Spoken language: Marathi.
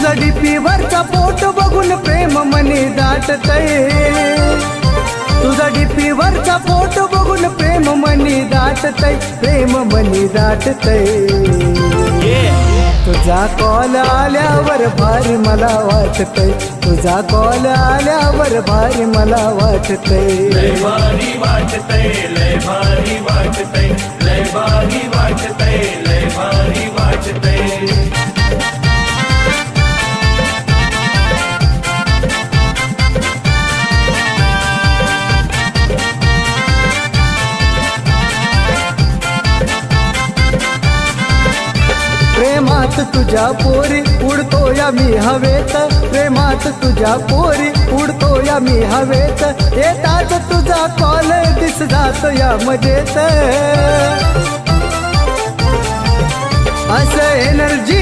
तुझा डीपी वरचा फोटो बघून प्रेम मनी दाटतय, तुझा डीपी वरचा फोटो बघून प्रेम मनी दाटतय, प्रेम मनी दाटतय। तुझा कॉल आल्यावर भारी मला वाटतय, तुझा कॉल आल्यावर भारी मला वाटतय। लय भारी वाटतय, लय भारी वाटतय, लय भारी वाटतय, लय भारी वाटतय। प्रेमात तुझ्या पोरी उडतो या मी हवेत, प्रेमात तुझ्या पोरी उडतो या मी हवेत, येतात तुझा कॉल दिस जात या मजेत, असं एनर्जी